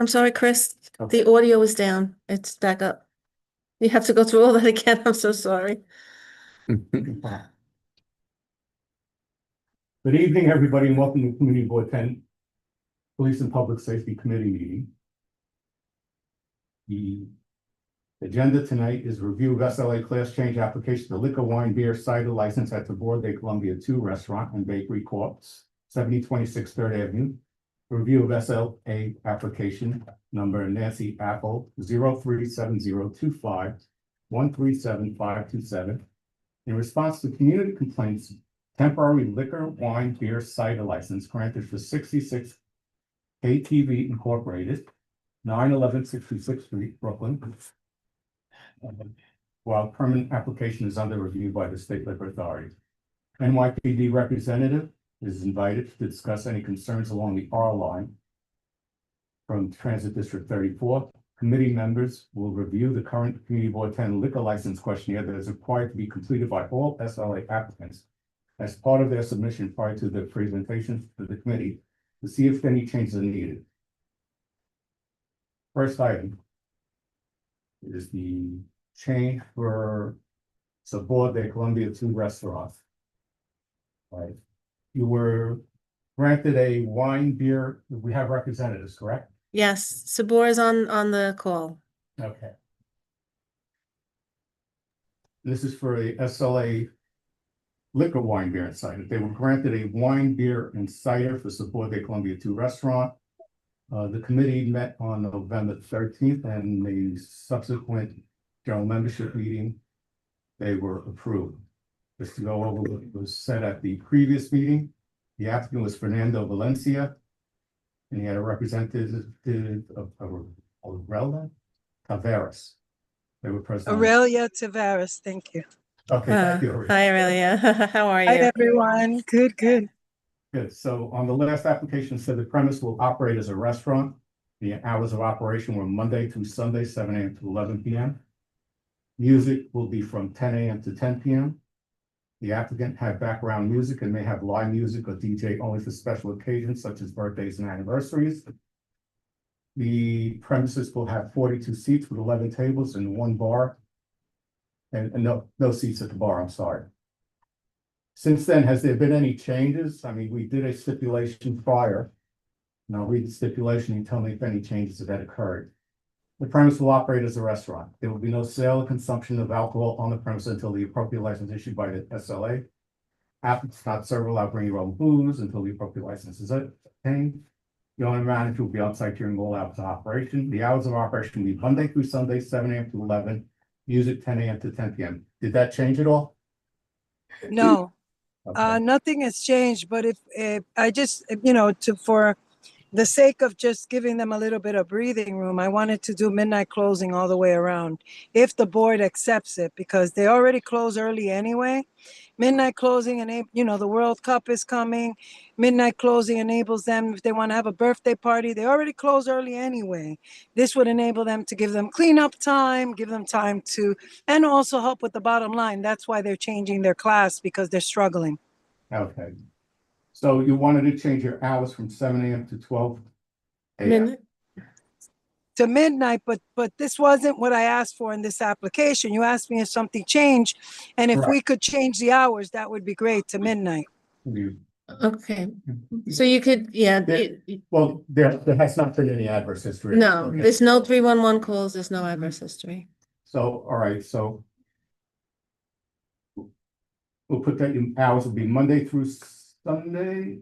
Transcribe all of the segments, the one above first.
I'm sorry, Chris. Okay. The audio is down. It's back up. You have to go through all that again. I'm so sorry. Good evening, everybody, and welcome to Community Board 10 Police and Public Safety Committee meeting. The agenda tonight is review of SLA class change application to liquor, wine, beer, cider license at the Board de Columbia 2 Restaurant and Bakery Corp., 7026 3rd Avenue. Review of SLA application number Nancy Apple 037025137527. In response to community complaints, temporary liquor, wine, beer, cider license granted for 66 KTV Incorporated, 911 66th Street, Brooklyn. While permanent application is under review by the State Liquor Authority. NYPD representative is invited to discuss any concerns along the R line from Transit District 34. Committee members will review the current Community Board 10 liquor license questionnaire that is required to be completed by all SLA applicants as part of their submission prior to the presentation to the committee to see if any changes are needed. First item is the change for Sabor de Colombia 2 restaurant. Right. You were granted a wine, beer. We have representatives, correct? Yes, Sabor is on the call. Okay. This is for a SLA liquor, wine, beer, and cider. They were granted a wine, beer, and cider for Sabor de Colombia 2 restaurant. The committee met on November 13th, and the subsequent general membership meeting, they were approved. Just to go over what was said at the previous meeting, the applicant was Fernando Valencia, and he had a representative of Aurelia Taveras. They were present. Aurelia Tavares, thank you. Okay, thank you. Hi, Aurelia. How are Hi, you? everyone. Good, good. Good. So on the last application, said the premise will operate as a restaurant. The hours of operation were Monday through Sunday, 7 a.m. to 11 p.m. Music will be from 10 a.m. to 10 p.m. The applicant had background music and may have live music or DJ only for special occasions such as birthdays and anniversaries. The premises will have 42 seats with 11 tables and one bar. And no seats at the bar, I'm sorry. Since then, has there been any changes? I mean, we did a stipulation prior. And I'll read the stipulation and tell me if any changes have occurred. The premise will operate as a restaurant. There will be no sale or consumption of alcohol on the premise until the appropriate license issued by the SLA. Applicants not serve allowed bring your own booze until the appropriate license is obtained. The owner manager will be on site during all hours of operation. The hours of operation will be Monday through Sunday, 7 a.m. to 11, music 10 a.m. to 10 p.m. Did that change at all? No, Okay. nothing has changed, but if I just, for the sake of just giving them a little bit of breathing room, I wanted to do midnight closing all the way around, if the board accepts it, because they already close early anyway. Midnight closing, and the World Cup is coming. Midnight closing enables them, if they want to have a birthday party, they already close early anyway. This would enable them to give them cleanup time, give them time to, and also help with the bottom line. That's why they're changing their class, because they're struggling. Okay. So you wanted to change your hours from 7 a.m. to 12 a.m. Midnight. To midnight, but this wasn't what I asked for in this application. You asked me if something changed, and if we could change the hours, that would be great, to midnight. Okay. So you could, yeah. Well, there has not been any adverse history. No, Okay. there's no 311 calls. There's no adverse history. So, all right, so we'll put that in hours will be Monday through Sunday.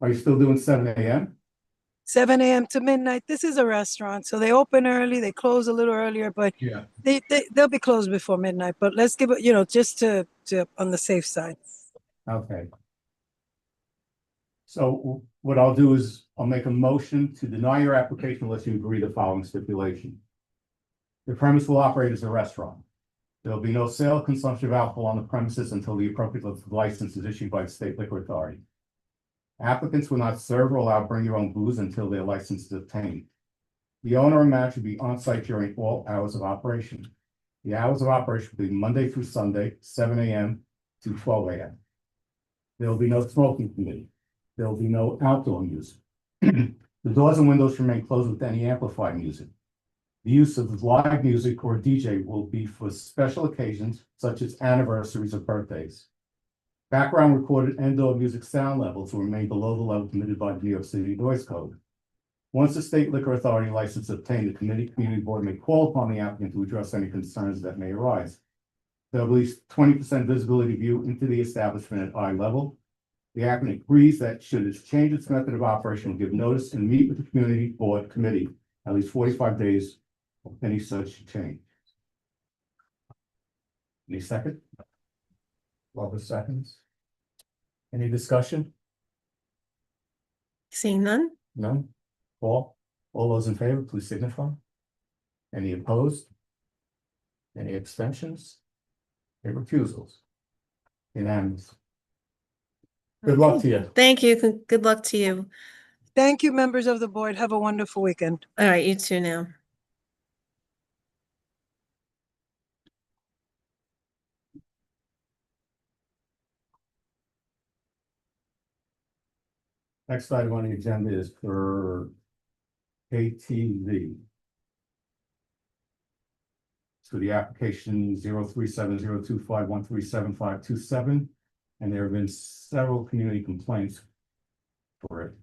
Are you still doing 7 a.m.? 7 a.m. to midnight. This is a restaurant, so they open early, they close a little earlier, but Yeah. they'll be closed before midnight. But let's give it, just to on the safe side. Okay. So what I'll do is I'll make a motion to deny your application unless you agree to the following stipulation. The premise will operate as a restaurant. There will be no sale or consumption of alcohol on the premises until the appropriate license is issued by the State Liquor Authority. Applicants will not serve or allow bring your own booze until their license is obtained. The owner or manager will be on site during all hours of operation. The hours of operation will be Monday through Sunday, 7 a.m. to 12 a.m. There will be no smoking committee. There will be no outdoor music. The doors and windows remain closed with any amplified music. The use of live music or DJ will be for special occasions such as anniversaries or birthdays. Background recorded indoor music sound levels will remain below the level permitted by the New York City Noise Code. Once the State Liquor Authority license is obtained, the community board may call upon the applicant to address any concerns that may arise. There will be at least 20% visibility view into the establishment at eye level. The applicant agrees that should it change its method of operation, will give notice and meet with the community board committee at least 45 days of any such change. Any second? Robert seconds. Any discussion? Seeing none? None? Paul? All those in favor, please signify. Any opposed? Any abstentions? Any recusals? Unanimous. Good luck to you. Thank you. Good luck to you. Thank you, members of the board. Have a wonderful weekend. All right, you too now. Next item on the agenda is for ATV. So the application 03702513757, and there have been several community complaints for it.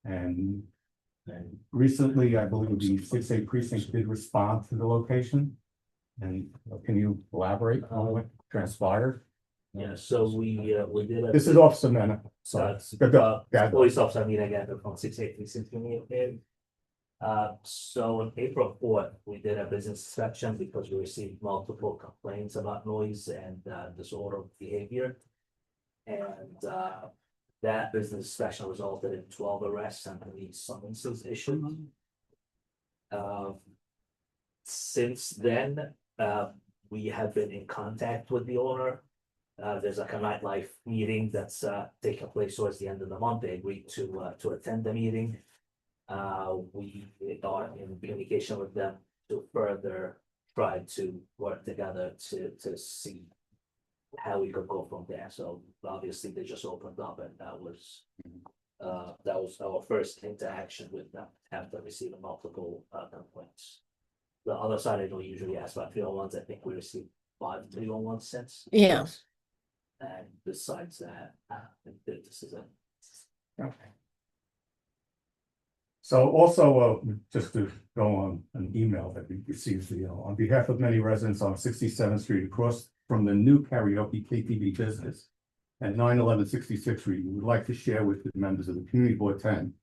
And recently, I believe the 6A precinct did respond to the location. And can you elaborate on what transpired? Yeah, so we did. This is Officer Mena. Sorry. Police officer meeting again from 683 so on April 4th, we did a business inspection because we received multiple complaints about noise and disorder behavior. And that business inspection resulted in 12 arrests and 3 summonses issued. Since then, we have been in contact with the owner. There's like a nightlife meeting that's taking place towards the end of the month. They agreed to attend the meeting. We are in communication with them to further try to work together to see how we could go from there. So obviously they just opened up, and that was our first interaction with them after receiving multiple complaints. The other side, I don't usually ask about 301s. I think we received 5 301s since. Yeah. And besides that, this is it. Okay. So also, just to go on an email that we received, on behalf of many residents on 67th Street across from the new karaoke KTV business at 911 66th Street, we would like to share with the members of the Community Board 10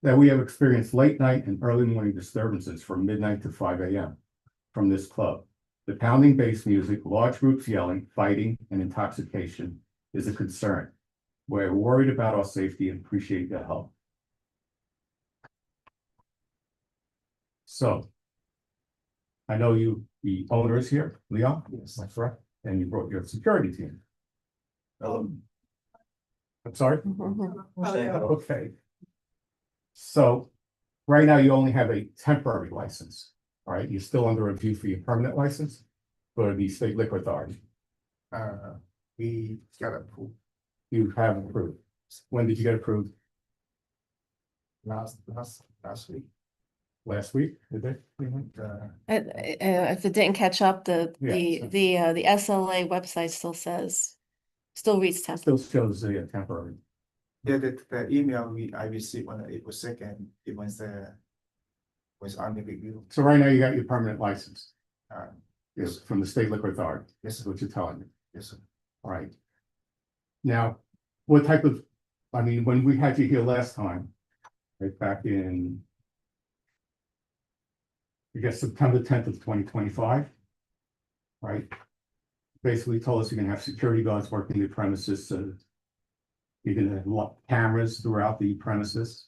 that we have experienced late night and early morning disturbances from midnight to 5 a.m. from this club. The pounding bass music, large groups yelling, fighting, and intoxication is a concern. We're worried about our safety and appreciate your help. So, I know the owner is here, Leon. Yes, that's correct. And you brought your security team. I'm sorry? Okay. So, right now you only have a temporary license, all right? You're still under review for your permanent license for the State Liquor Authority. We got approved You have approved. When did you get approved? last week. Last week, did they? If it didn't catch up, the SLA website still reads temp. Still shows the temporary. Yeah, the email I received when it was second, it was under review. So right now you got your permanent license. Yes, Yes, from the State Liquor Authority. yes, This is what you're telling me. yes, sir. All right. Now, what type of, I mean, when we had you here last time, right back in, I guess, September 10th of 2025, right? Basically told us you're gonna have security guards working the premises. You're gonna have cameras throughout the premises.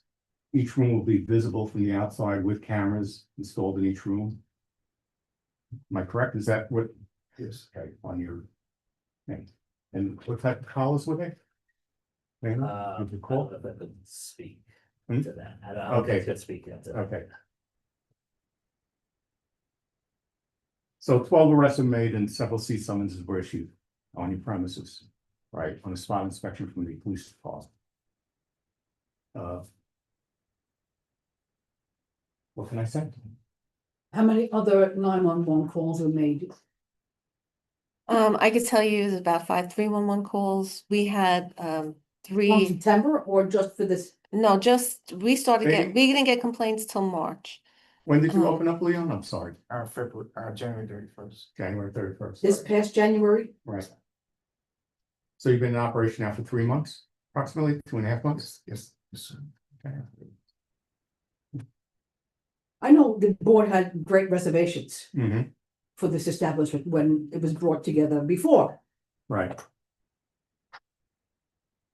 Each room will be visible from the outside with cameras installed in each room. Am I correct? Is that what? Yes. Okay, on your thing. And what type of collars were they? Dana, I did you don't call? know if I could speak Hmm? to that. I don't think I could speak into that. Okay. So 12 arrests were made and several cease summonses were issued on your premises, right, on a spot inspection from the police department. What can I say? How many other 911 calls were made? I could tell you there's about 5 311 calls. We had, From 3, September or just for this? no, just, we Maybe- didn't get complaints till March. When did you Oh. open up, Leon? I'm sorry, February, January 31st. January 31st. This past January? Right. So you've been in operation now for 3 months, approximately 2.5 months? Yes, yes, sir. Okay. I know the board had great reservations Mhm. for this establishment when it was brought together before. Right.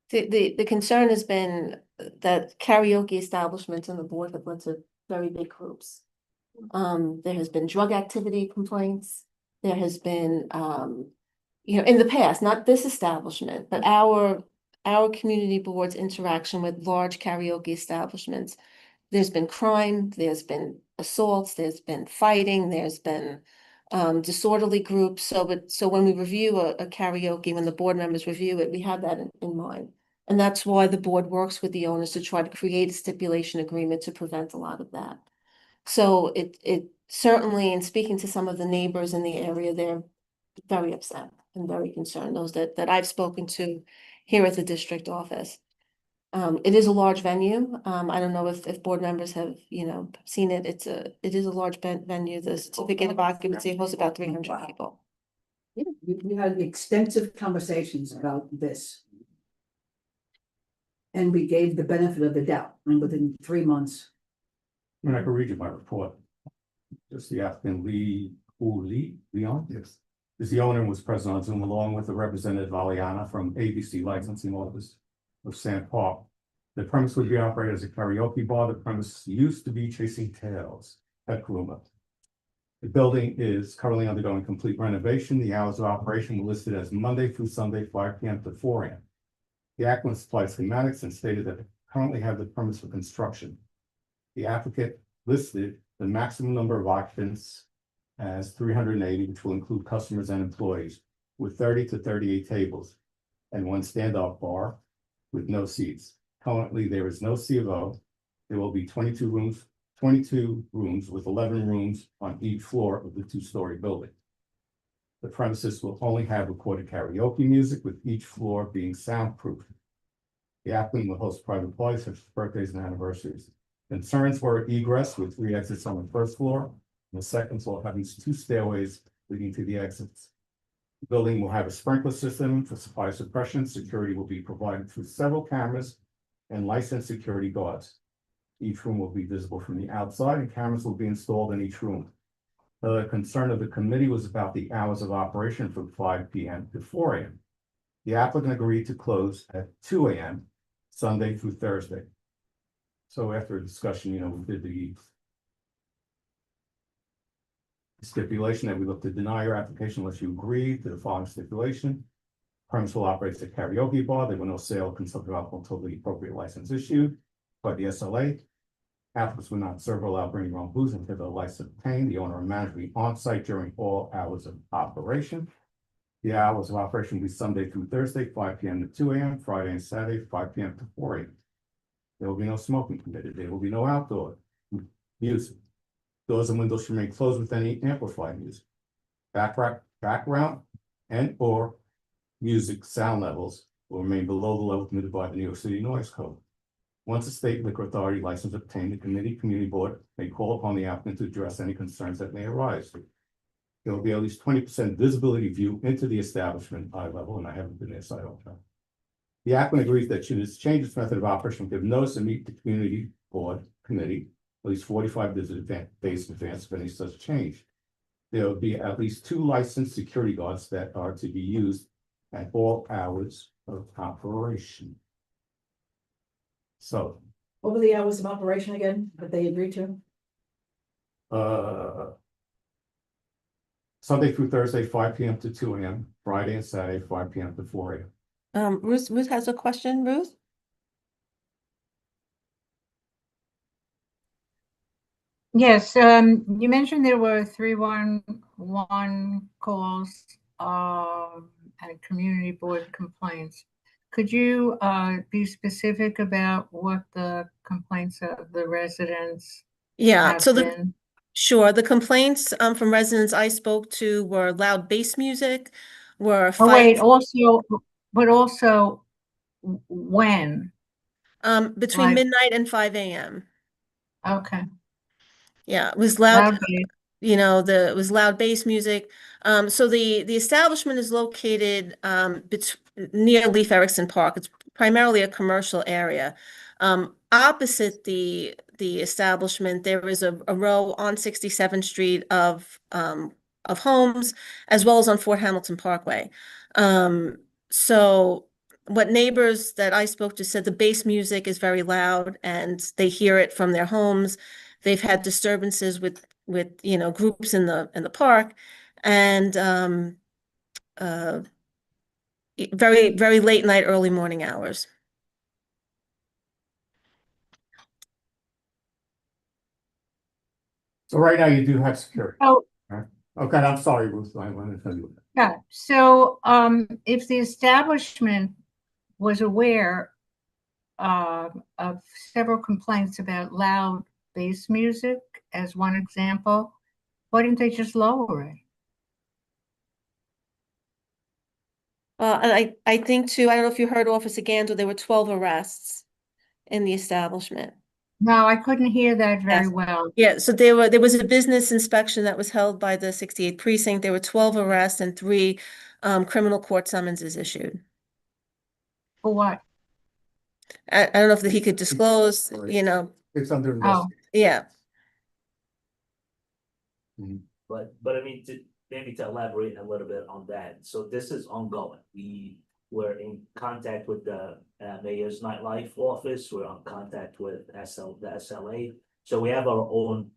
The concern has been that karaoke establishments on the board have led to very big groups. There has been drug activity complaints. There has been, in the past, not this establishment, but our community board's interaction with large karaoke establishments. There's been crime, there's been assaults, there's been fighting, there's been disorderly groups. So when we review a karaoke, when the board members review it, we have that in mind. And that's why the board works with the owners to try to create a stipulation agreement to prevent a lot of that. So it certainly, in speaking to some of the neighbors in the area, they're very upset and very concerned, those that I've spoken to here at the district office. It is a large venue. I don't know if board members have, seen it. It is a large venue. The certificate of occupancy holds about 300 people. Yeah, we had extensive conversations about this. And we gave the benefit of the doubt, and within 3 months, I mean, I can read you my report. Just the applicant Leon? Yes. Is the owner and was present on Zoom along with the representative Valiana from ABC Licensing Office of Sand Park. The premise would be operated as a karaoke bar. The premise used to be Chasing Tails at Kuruma. The building is currently undergoing complete renovation. The hours of operation were listed as Monday through Sunday, 5 p.m. to 4 a.m. The applicant supplied schematics and stated that they currently have the permits for construction. The applicant listed the maximum number of occupants as 380, which will include customers and employees, with 30 to 38 tables and 1 standoff bar with no seats. Currently, there is no C of O. There will be 22 rooms with 11 rooms on each floor of the 2-story building. The premises will only have recorded karaoke music, with each floor being soundproof. The applicant will host private parties such as birthdays and anniversaries. Concerns were egress with 3 exits on the first floor, and the second floor having 2 stairways leading to the exits. The building will have a sprinkler system for fire suppression. Security will be provided through several cameras and licensed security guards. Each room will be visible from the outside, and cameras will be installed in each room. The concern of the committee was about the hours of operation from 5 p.m. to 4 a.m. The applicant agreed to close at 2 a.m. Sunday through Thursday. So after a discussion, we did the stipulation that we look to deny your application unless you agree to the following stipulation. Premise will operate as a karaoke bar. There will no sale of consumptive alcohol until the appropriate license issued by the SLA. Applicants will not serve or allow bringing your own booze until the license obtained. The owner and manager will be on site during all hours of operation. The hours of operation will be Sunday through Thursday, 5 p.m. to 2 a.m., Friday and Saturday, 5 p.m. to 4 a.m. There will be no smoking permitted. There will be no outdoor music. Doors and windows should remain closed with any amplified music. Background and or music sound levels will remain below the level permitted by the New York City Noise Code. Once a state liquor authority license obtained, the community board may call upon the applicant to address any concerns that may arise. There will be at least 20% visibility view into the establishment eye level, and I haven't been there, so I don't know. The applicant agrees that should it change its method of operation, give notice and meet the community board committee at least 45 days in advance of any such change. There will be at least 2 licensed security guards that are to be used at all hours of operation. So, what were the hours of operation again that they agreed to? Sunday through Thursday, 5 p.m. to 2 a.m., Friday and Saturday, 5 p.m. to 4 a.m. Ruth has a question, Ruth? Yes, you mentioned there were 311 calls and community board complaints. Could you be specific about what the complaints of the residents Yeah, have so been? sure, the complaints from residents I spoke to were loud bass music, were Oh, wait, fights but also when? between Like, midnight and 5 a.m. okay, Yeah, it was loud. loud bass. It was loud bass music. So the establishment is located near Leif Erikson Park. It's primarily a commercial area. Opposite the establishment, there is a row on 67th Street of homes, as well as on Fort Hamilton Parkway. So what neighbors that I spoke to said the bass music is very loud and they hear it from their homes. They've had disturbances with groups in the park, and very very late night, early morning hours. So right now you do have security. Oh, Right? Okay, I'm sorry, Ruth, I wanted to tell you. yeah, so, if the establishment was aware of several complaints about loud bass music as one example, why didn't they just lower it? And I think too, I don't know if you heard Officer Gander, there were 12 arrests in the establishment. No, I couldn't hear that very Yes. well. Yeah, so there was a business inspection that was held by the 68th precinct. There were 12 arrests and 3 criminal court summonses issued. For what? I don't know if he could disclose, It's under Oh, investigation. yeah. But I mean, maybe to elaborate a little bit on that, so this is ongoing. We were in contact with the mayor's nightlife office, we're on contact with the SLA. So we have our own,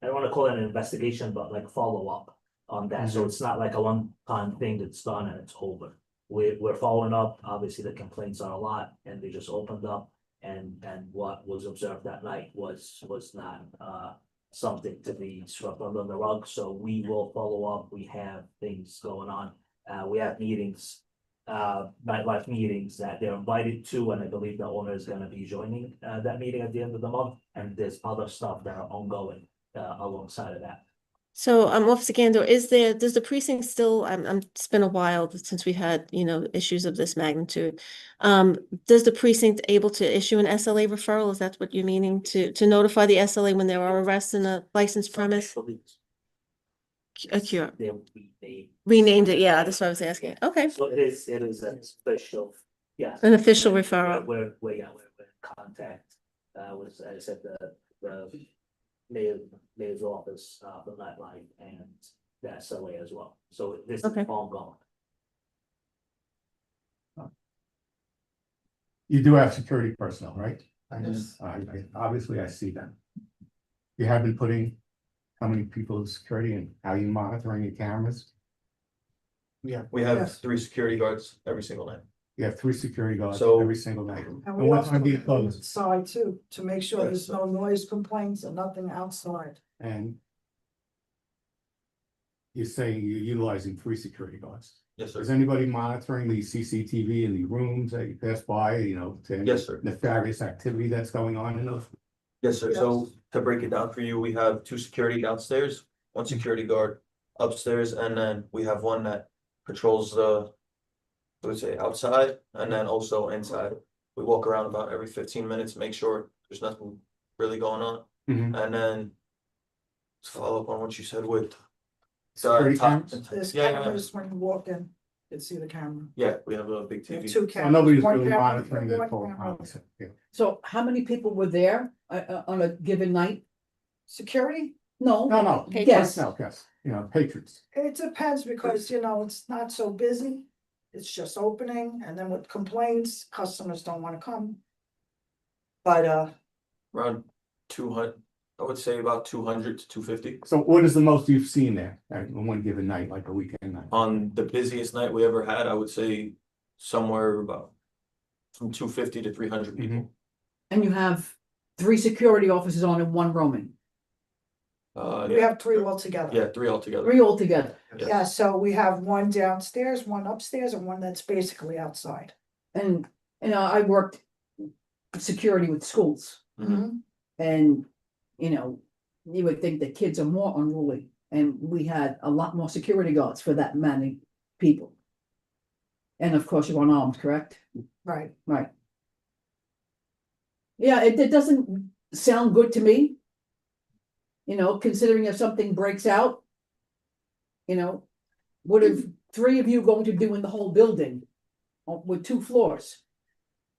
I don't want to call it an investigation, but like follow-up on that. So it's not like a one-time thing that's done and it's over. We're following up, obviously the complaints are a lot and they just opened up, and what was observed that night was not something to be swept under the rug, so we will follow up. We have things going on. We have meetings, nightlife meetings that they're invited to, and I believe the owner is gonna be joining that meeting at the end of the month. And there's other stuff that are ongoing alongside of that. So, Officer Gander, does the precinct still, it's been a while since we had, issues of this magnitude. Does the precinct able to issue an SLA referral? Is that what you're meaning, to notify the SLA when there are arrests in a licensed premise? A cure. They renamed. Renamed it, yeah, that's what I was asking. Okay, So it is an official, yeah. an official referral. We're in contact, with, as I said, the mayor's office, the nightlife and the SLA as well. So this is Okay. ongoing. You do have security personnel, right? Yes. Obviously I see them. You have been putting how many people in security and how you monitoring your cameras? Yeah. We have Yes. 3 security guards every single night. You have 3 security guards So- every single night. And And we what also time do you look close? inside too, to make sure Yes. there's no noise complaints and nothing outside. And you're saying you're utilizing 3 security guards. Yes, sir. Is anybody monitoring the CCTV in the rooms that you pass by, to any Yes, sir. nefarious activity that's going on in those? Yes, sir. So to break it down for you, we have 2 security downstairs, 1 security guard upstairs, and then we have 1 that patrols the, let's say, outside, and then also inside. We walk around about every 15 minutes, make sure there's nothing really going on. Mhm. And then to follow up on what you said with Security top- cameras? There's Yeah, cameras when you walk in, you can see the camera. yeah, we have a big There are TV. 2 So cameras. nobody's one really camera, monitoring the one whole camera. concept. Yeah. So how many people were there on a given night? Security? No. No, Yes. no, yes, patrons. It depends because, it's not so busy. It's just opening, and then with complaints, customers don't wanna come. But, Around 200, I would say about 200 to 250. So what is the most you've seen there on one given night, like a weekend night? On the busiest night we ever had, I would say somewhere about from 250 to 300 people. and you have 3 security officers on and 1 roaming. We Yeah, have 3 altogether. yeah, 3 altogether. 3 altogether. Yes. Yeah, so we have 1 downstairs, 1 upstairs, and 1 that's basically outside. And, I worked security with schools. Mhm. And you know, you would think that kids are more unruly, and we had a lot more security guards for that many people. And of course, you're unarmed, correct? Right. Right. Yeah, it doesn't sound good to me. You know, considering if something breaks out, you know, what are three of you going to do in the whole building with 2 floors?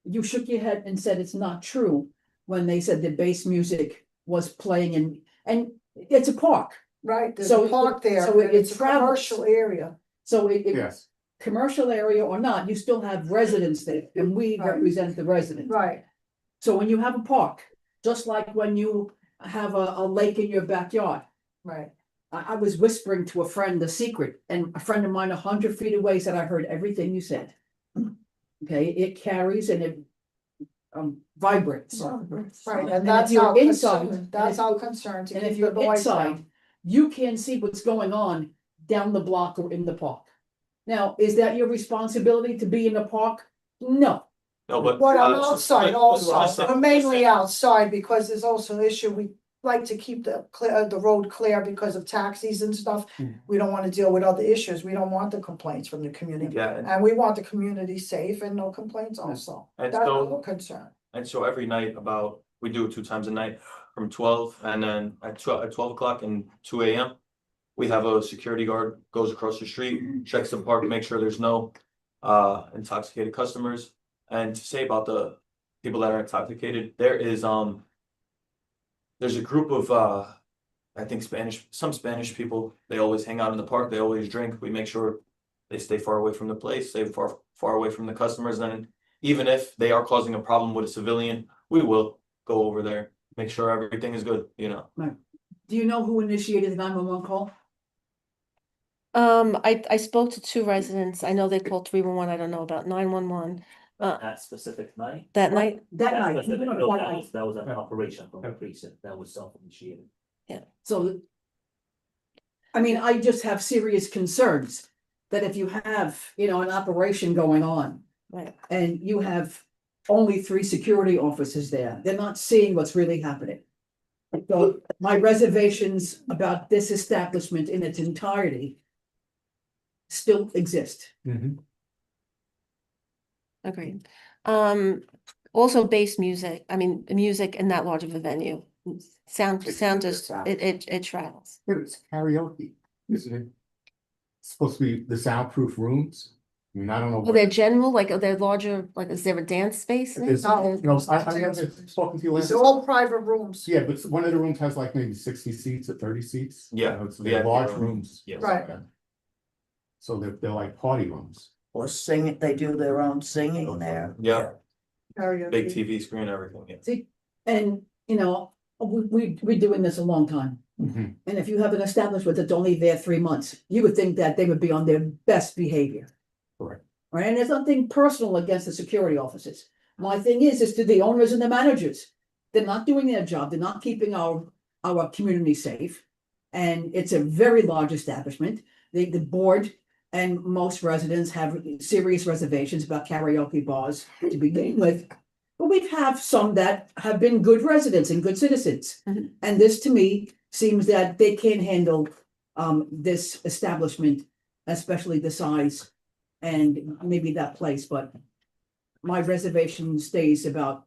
You shook your head and said it's not true when they said the bass music was playing and it's a park. Right, there's So a park there, so and it's a travels. commercial area. So Yes, commercial area or not, you still have residents there, and we Right. represent the residents. Right, So when you have a park, just like when you have a lake in your backyard, right. I was whispering to a friend a secret, and a friend of mine 100 feet away said, I heard everything you said. Okay, it carries and it vibrates. Right, And and if that's you're our inside, concern, that's our concern, to And if keep the you're noise inside, down. you can't see what's going on down the block or in the park. Now, is that your responsibility to be in the park? No. No, but. But I'm uh, outside but- also, I'm mainly outside because there's also an issue, we like to keep the road clear because of taxis and stuff. We don't wanna deal with other issues, we don't want the complaints from the community. Yeah, and- And we want the community safe and no complaints also, And that's so- our concern. And so every night we do it 2 times a night from 12 and then at 12 o'clock and 2 AM. We have a security guard goes across the street, checks the park, make sure there's no intoxicated customers. And to say about the people that are intoxicated, there's a group of I think some Spanish people, they always hang out in the park, they always drink. We make sure they stay far away from the place, stay far away from the customers, and even if they are causing a problem with a civilian, we will go over there, make sure everything is good, you know. Do you know who initiated the 911 call? I spoke to 2 residents. I know they called 311. I don't know about 911. That specific night. That night, That night. Specific- No, no, that that night. was, that was an operation from the precinct, that was self-initiated. So. I mean, I just have serious concerns that if you have, you know, an operation going on. right. And you have only 3 security officers there, they're not seeing what's really happening. So my reservations about this establishment in its entirety. Still exist. Agreed. Also bass music, I mean, music in that large of a venue. Sound just, it travels. it's karaoke, isn't it? It's supposed to be the soundproof rooms. I mean, I don't know. Well, they're general, like, are they larger, like, is there a dance space? in it? It's, no, I was talking to you last. It's all private rooms. Yeah, but one of the rooms has like maybe 60 seats or 30 seats. Yeah, You know, it's yeah, they're large yeah. rooms. Yes. Right. So they're like party rooms. Or sing it, they do their own singing there. Yeah, Karaoke. big TV screen, everything, yeah. See, and, you know, we're doing this a long time. Mhm. And if you have an establishment that's only there 3 months, you would think that they would be on their best behavior. Correct. Right, and there's nothing personal against the security officers. My thing is to the owners and the managers. They're not doing their job, they're not keeping our community safe. And it's a very large establishment. The board and most residents have serious reservations about karaoke bars to begin with. But we have some that have been good residents and good citizens. Mhm. And this, to me, seems that they can't handle this establishment, especially the size and maybe that place, but my reservation stays about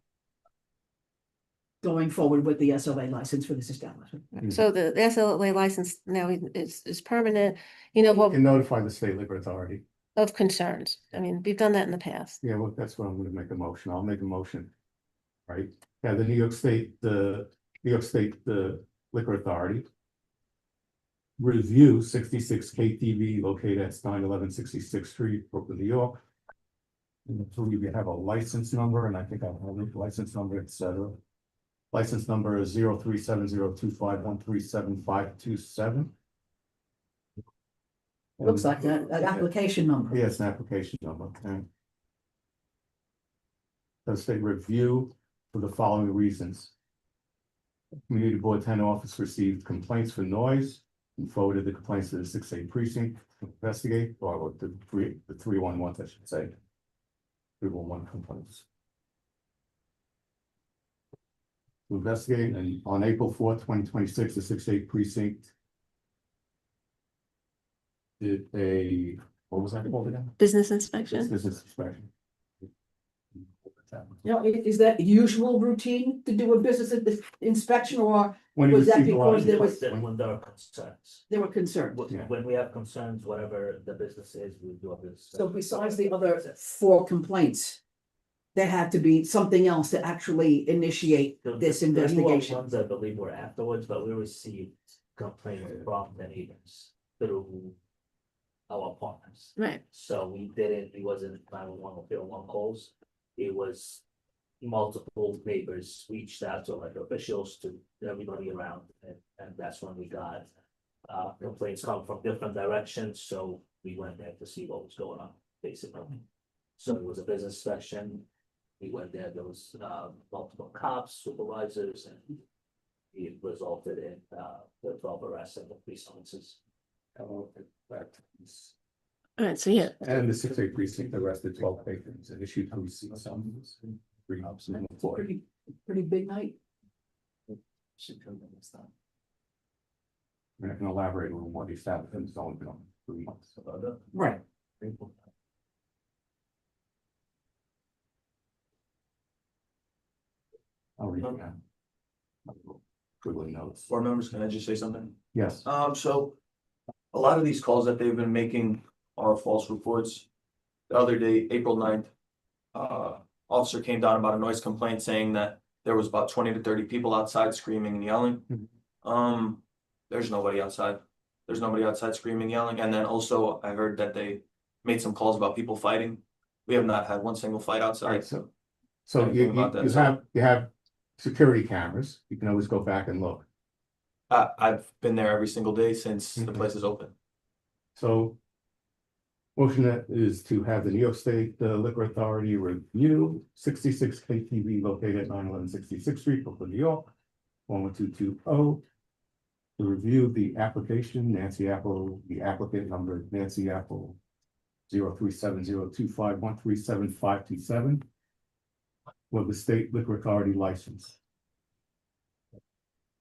going forward with the SLA license for this establishment. So the SLA license now is permanent, you know, You well, can notify the state liquor authority. of concerns. I mean, we've done that in the past. Yeah, well, that's what I'm gonna make a motion. I'll make a motion. Right? Yeah, the New York State Liquor Authority. Review 66 KTV located at 911 66th Street, Brooklyn, New York. And until you have a license number, and I think I'll have a license number, etc. License number is 037025137527. Looks like that application number. Yeah, it's an application number, okay. Does state review for the following reasons. Community Board 10 office received complaints for noise and forwarded the complaints to the 6A precinct to investigate, or the 311, I should say. 311 complaints. to investigate, and on April 4th, 2026, the 6th precinct did a, what was that called again? Business inspection. Business inspection. You know, is that usual routine to do a business inspection, or When you Was that receive a lot of because there was- requests, When there are concerns. they were concerned? Yeah. When we have concerns, whatever the business is, we do a business. So besides the other 4 complaints, there had to be something else to actually initiate this The newer investigation. ones, I believe, were afterwards, but we received complaints from the neighbors through our partners. Right. So it wasn't 911 or 311 calls. It was multiple neighbors reached out to like officials, to everybody around, and that's when we got complaints come from different directions, so we went there to see what was going on, basically. So it was a business inspection. We went there, there was multiple cops, supervisors, and it resulted in the 12 arrests and the 3 summonses. All right, so yeah, And the 6th precinct arrested 12 patrons and issued 3 summonses. 3 It's a pretty big night. Should come in this time. And I can elaborate a little more. The establishment's only been on 3 months. Right. I'll read it now. Quickly notes. Board members, can I just say something? Yes. So a lot of these calls that they've been making are false reports. The other day, April 9th, officer came down about a noise complaint saying that there was about 20 to 30 people outside screaming and yelling. There's nobody outside. There's nobody outside screaming, yelling. And then also I heard that they made some calls about people fighting. We have not had one single fight All outside. right, so Anything about that, so- you have security cameras. You can always go back and look. I've been there every single day since the Mhm. place is open. So motion that is to have the New York State Liquor Authority review 66 KTV located at 911 66th Street, Brooklyn, New York, 11220. To review the application, Nancy Apple, the applicant number Nancy Apple 037025137527 with the State Liquor Authority license.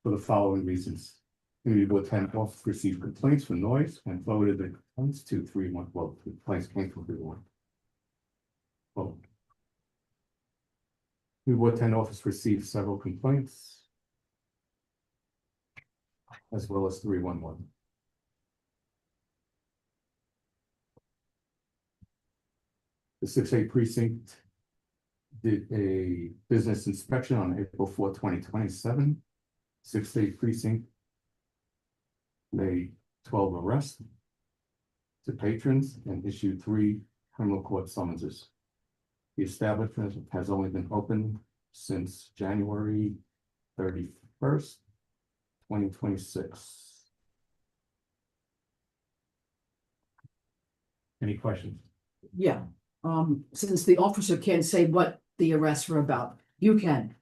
For the following reasons. Community Board 10 office received complaints for noise and forwarded the complaints to 311. Well, the complaints came from 311. Well, Community Board 10 office received several complaints, as well as 311. The 6A precinct did a business inspection on April 4th, 2027. 6A precinct made 12 arrests to patrons and issued 3 criminal court summonses. The establishment has only been open since January 31st, 2026. Any questions? Yeah, since the officer can't say what the arrests were about, you can.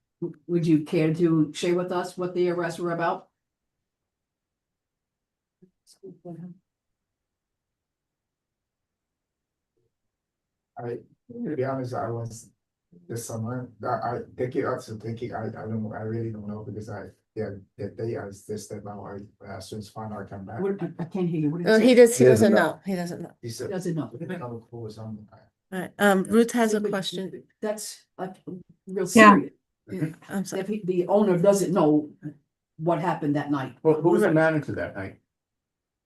Would you care to share with us what the arrests were about? To be honest, I was this summer, I take it out, so take it, I really don't know, because that day I just stepped out, as soon as found out I come back. I can't hear you. What did no, you say? he doesn't doesn't know, he doesn't know. He said. Doesn't know. Another call or something. All right, Ruth has a But question. That's real Yeah. serious. I'm sorry. If the owner doesn't know what happened that night. Well, who was the manager that night?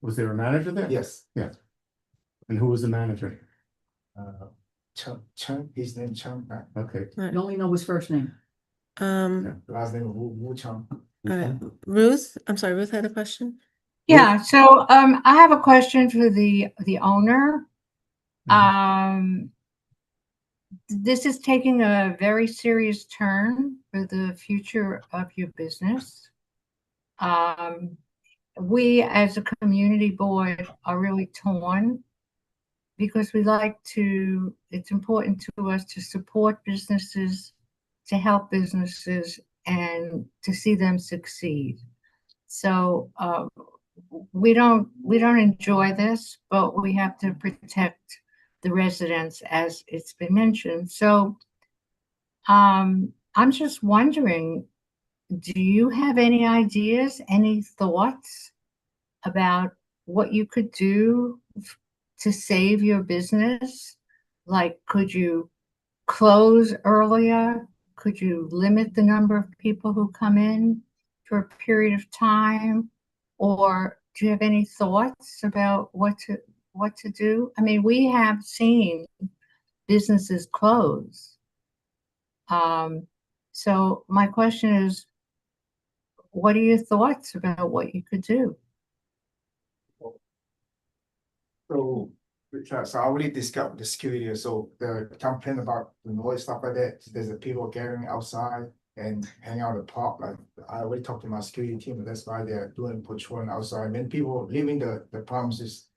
Was there a manager there? Yes, And who was the manager? Chung, his name Chung, Okay. You only know his first name. last name Wu Chung. All right, Ruth, I'm sorry, Ruth had a question? Yeah, so I have a question for the owner. This is taking a very serious turn for the future of your business. We as a community board are really torn because it's important to us to support businesses, to help businesses, and to see them succeed. So we don't enjoy this, but we have to protect the residents, as it's been mentioned. So I'm just wondering, do you have any ideas, any thoughts about what you could do to save your business? Like, could you close earlier? Could you limit the number of people who come in for a period of time? Or do you have any thoughts about what to do? I mean, we have seen businesses close. So my question is, what are your thoughts about what you could do? So, so I already discussed the security, so the complaint about the noise, stuff like that, there's the people gathering outside and hang out in the park, like, I already talked to my security team, that's why they're doing patrolling outside, when people leaving the premises,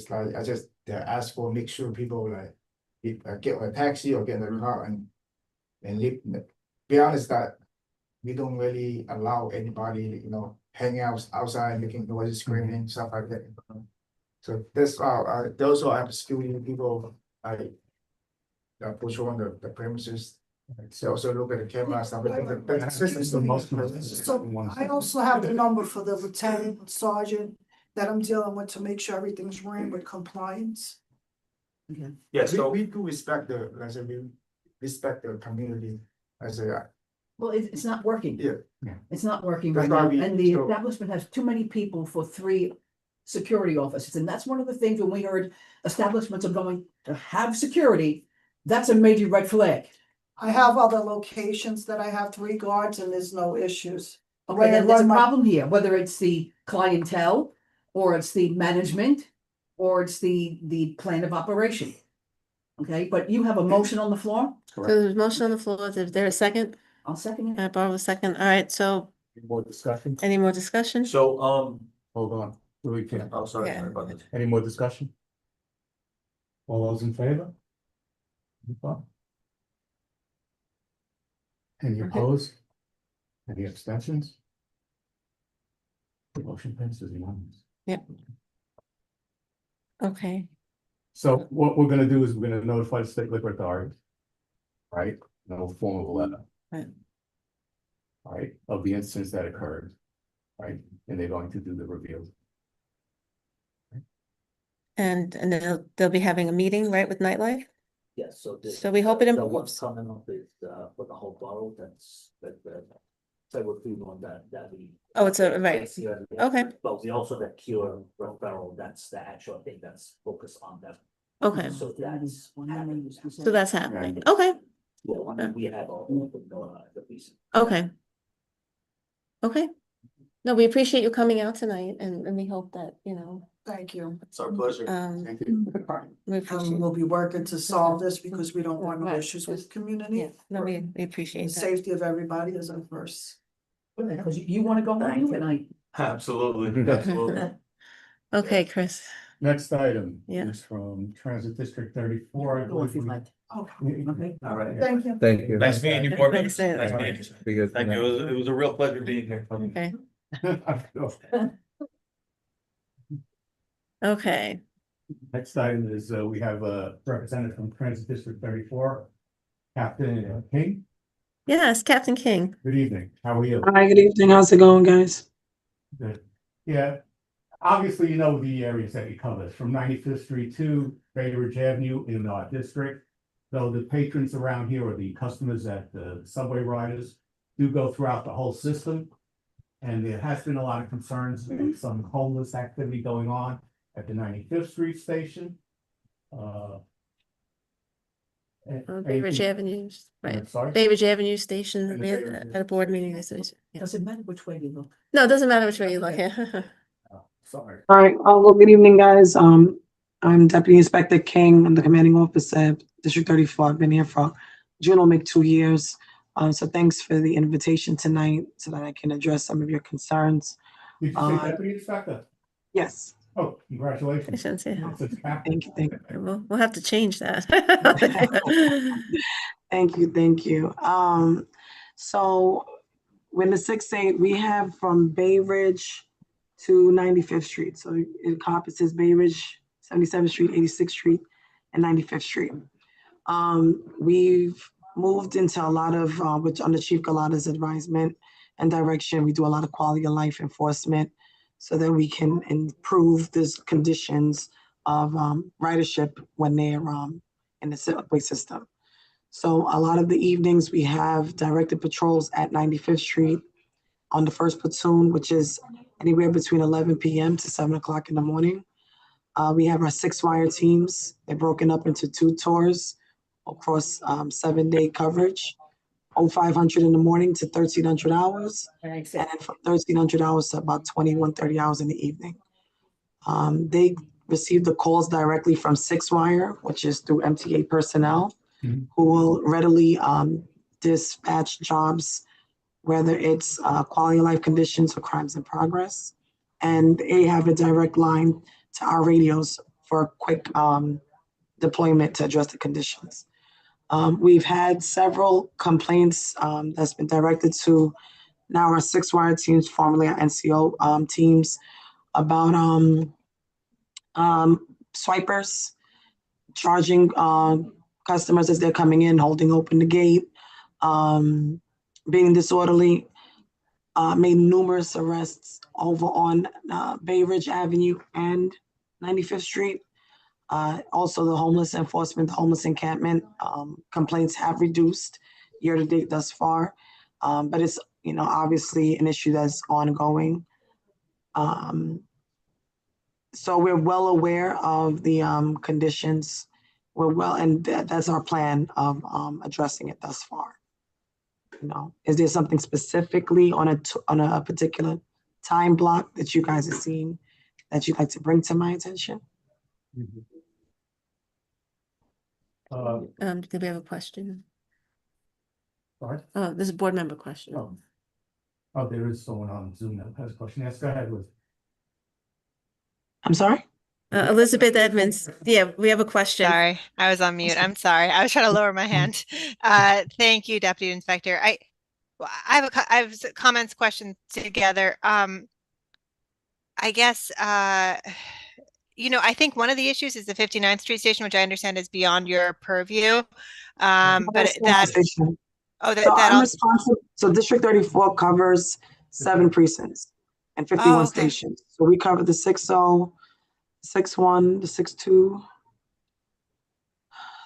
like, they ask for, make sure people like, get a taxi or get in the car and leave, be honest that we don't really allow anybody, hanging out outside, making noise, screaming, stuff like that. So this, they also have security people, patrol on the premises. They also look at the camera, stuff like that. But the system's the most. So I also have the number for the lieutenant sergeant that I'm dealing with to make sure everything's running with compliance. Yeah, so We do respect we respect the community as a, Well, it's not working. yeah. It's not working That's right why now, and the so- establishment has too many people for 3 security officers, and that's one of the things when we heard establishments are going to have security, that's a major red flag. I have other locations that I have 3 guards and there's no issues. Okay, then there's a Run my- problem here, whether it's the clientele, or it's the management, or it's the plan of operation. Okay, but you have a motion on the floor? So there's a motion on the floor. Is there a second? I'll second it. Barbara, second. All right, so Any more discussion? any more discussion? so Hold on, we can't. oh, sorry, Yeah. sorry about that. Any more discussion? All those in favor? Any Okay. opposed? Any abstentions? The motion passes unanimous. Okay, So what we're gonna do is we're gonna notify the state liquor authority. Right, no form of a letter. Right. Right, of the instance that occurred. Right, and they're going to do the review. and they'll be having a meeting, right, with Nightlife? Yes, so. So we hope it The improves. what's coming up is, for the whole borough, that's, several people on that we. Oh, it's a, right, place here. okay, But we also the cure referral, that's the actual thing that's focused on them. okay, So that's happening. so that's happening, okay, Yeah, one we have all the piece. okay. Okay, no, we appreciate you coming out tonight and we hope that, Thank you. It's our pleasure. Thank you. we appreciate. We'll be working to solve this because we don't want no Right. issues with the community. Yeah, no, we The appreciate that. safety of everybody is our first. Because you wanna go home tonight. Absolutely, absolutely. Okay, Chris, Next item Yeah. is from Transit District 34. I Go if you'd believe like. Okay, Okay. All right. thank you. Thank you. Nice meeting you, board Thanks, members. Dana. Nice meeting you. Thank you. It was a real pleasure being here. okay, we- okay, Next item is, we have a representative from Transit District 34, Captain King. yes, Captain King, Good evening. How are you? Hi, good evening. How's it going, guys? Good. Yeah, obviously, you know the areas that you cover, from 95th Street to Bay Ridge Avenue in our district. So the patrons around here or the customers at the subway riders do go throughout the whole system. And there has been a lot of concerns with some homeless activity going on at the 95th Street station. Bay Ridge Avenues, right, I'm sorry? Bay Ridge Avenue Station, And the we had Bay Ridge at a board meeting, this is, yeah. Doesn't matter which way you look. No, it doesn't matter which way you look, yeah. Sorry. All right. Well, good evening, guys. I'm Deputy Inspector King. I'm the commanding officer, District 34. I've been here for June will make 2 years. So thanks for the invitation tonight so that I can address some of your concerns. Did you say deputy inspector? Yes, Oh, congratulations. Congratulations, yeah. It says captain. thank you. We'll have to change that. Thank you. So when the 6-8, we have from Bay Ridge to 95th Street. So it encompasses Bay Ridge, 77th Street, 86th Street, and 95th Street. We've moved into a lot of, which under Chief Galata's advisement and direction, we do a lot of quality of life enforcement so that we can improve these conditions of ridership when they're in the subway system. So a lot of the evenings we have directed patrols at 95th Street on the first platoon, which is anywhere between 11 p.m. to 7 o'clock in the morning. We have our 6-wire teams. They're broken up into 2 tours across 7-day coverage, 0500 in the morning to 1300 hours, and then from 1300 hours to about 21:30 hours in the evening. They receive the calls directly from 6-wire, which is through MTA personnel, who will readily dispatch jobs, whether it's quality of life conditions or crimes in progress. And they have a direct line to our radios for a quick deployment to address the conditions. We've had several complaints that's been directed to now our 6-wire teams, formerly our NCO teams, about swipers charging customers as they're coming in, holding open the gate, being disorderly. Made numerous arrests over on Bay Ridge Avenue and 95th Street. Also, the homeless enforcement, the homeless encampment complaints have reduced year to date thus far, but it's obviously an issue that's ongoing. So we're well aware of the conditions. And that's our plan of addressing it thus far. Is there something specifically on a particular time block that you guys have seen that you'd like to bring to my attention? Did we have a question? Sorry? There's a board member question. Oh, there is someone on Zoom that has a question. Yes, go ahead, Liz. I'm sorry? Elizabeth Edmonds. Yeah, we have a question. Sorry, I was on mute. I'm sorry. I was trying to lower my hand. Thank you, Deputy Inspector. I have comments, questions together. I guess, I think one of the issues is the 59th Street station, which I understand is beyond your purview. But I'm responsible. So District 34 covers 7 precincts and 51 stations. So we cover the 60, 61, the 62,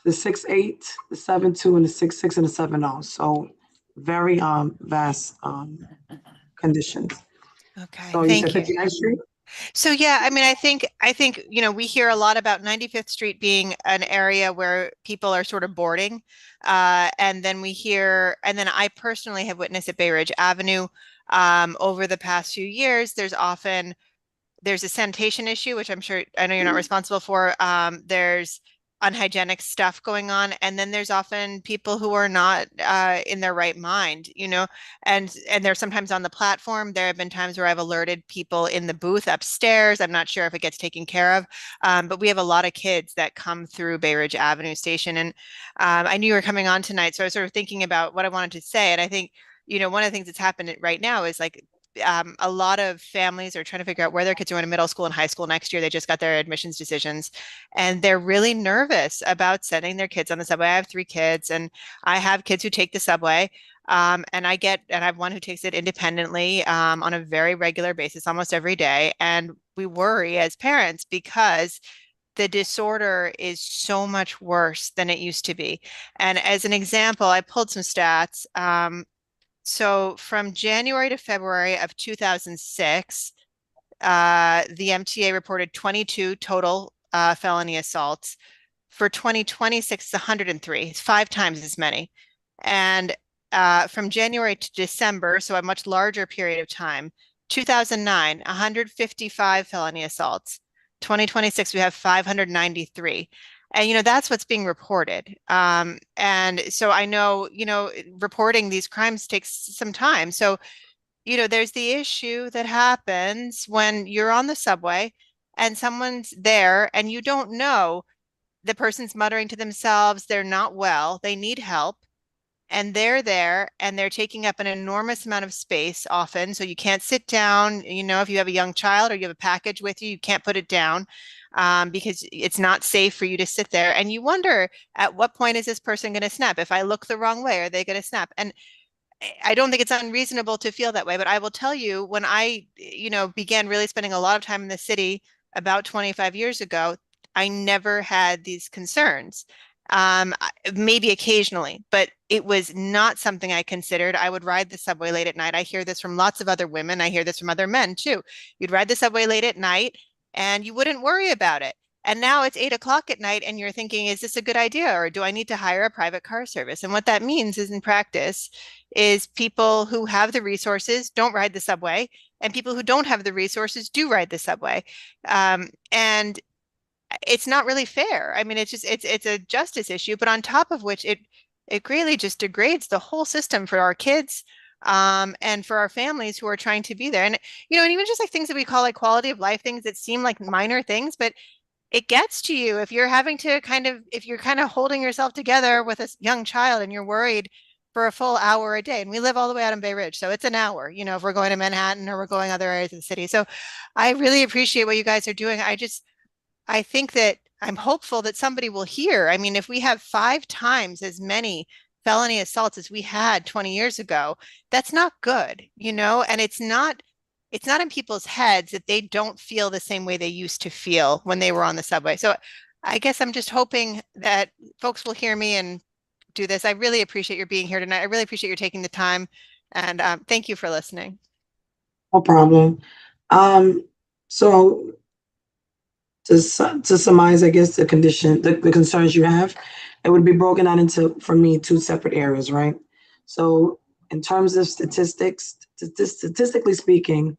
the 68, the 72, and the 66 and the 70. So very vast conditions. Okay, so you said 59th Street? So yeah, I think we hear a lot about 95th Street being an area where people are sort of boarding, and then I personally have witnessed at Bay Ridge Avenue over the past few years. There's a sanitation issue, which I know you're not responsible for. There's unhygienic stuff going on, and then there's often people who are not in their right mind, and they're sometimes on the platform. There have been times where I've alerted people in the booth upstairs. I'm not sure if it gets taken care of, but we have a lot of kids that come through Bay Ridge Avenue Station, and I knew you were coming on tonight, so I was sort of thinking about what I wanted to say, and I think one of the things that's happened right now is like a lot of families are trying to figure out where their kids are going to middle school and high school next year. They just got their admissions decisions, and they're really nervous about sending their kids on the subway. I have 3 kids, and I have kids who take the subway. And I have one who takes it independently on a very regular basis, almost every day. And we worry as parents because the disorder is so much worse than it used to be. And as an example, I pulled some stats. So from January to February of 2006, the MTA reported 22 total felony assaults. For 2026, it's 103. It's 5 times as many. And from January to December, so a much larger period of time, 2009, 155 felony assaults. 2026, we have 593. And, that's what's being reported. And so I know, reporting these crimes takes some time. So, there's the issue that happens when you're on the subway and someone's there and you don't know, the person's muttering to themselves, they're not well, they need help. and they're there and they're taking up an enormous amount of space often. So you can't sit down, you know, if you have a young child or you have a package with you, you can't put it down because it's not safe for you to sit there. And you wonder, at what point is this person going to snap? If I look the wrong way, are they going to snap? And I don't think it's unreasonable to feel that way, but I will tell you, when I, you know, began really spending a lot of time in the city about 25 years ago, I never had these concerns. Maybe occasionally, but it was not something I considered. I would ride the subway late at night. I hear this from lots of other women. I hear this from other men too. You'd ride the subway late at night and you wouldn't worry about it. And now it's 8 o'clock at night and you're thinking, is this a good idea? Or do I need to hire a private car service? And what that means is, in practice, is people who have the resources don't ride the subway, and people who don't have the resources do ride the subway. And it's not really fair. I mean, it's a justice issue, but on top of which it greatly just degrades the whole system for our kids and for our families who are trying to be there. And you know, and even just like things that we call like quality of life things that seem like minor things, but it gets to you if you're having to if you're kind of holding yourself together with a young child and you're worried for a full hour a day. And we live all the way out in Bay Ridge, so it's an hour, you know, if we're going to Manhattan or we're going other areas of the city. So I really appreciate what you guys are doing. I think that I'm hopeful that somebody will hear. I mean, if we have 5 times as many felony assaults as we had 20 years ago, that's not good, you know, and it's not in people's heads that they don't feel the same way they used to feel when they were on the subway. So I guess I'm just hoping that folks will hear me and do this. I really appreciate your being here tonight. I really appreciate your taking the time, and thank you for listening. No problem. So to surmise, I guess the concerns you have, it would be broken out into, for me, 2 separate areas, right? So in terms of statistically speaking,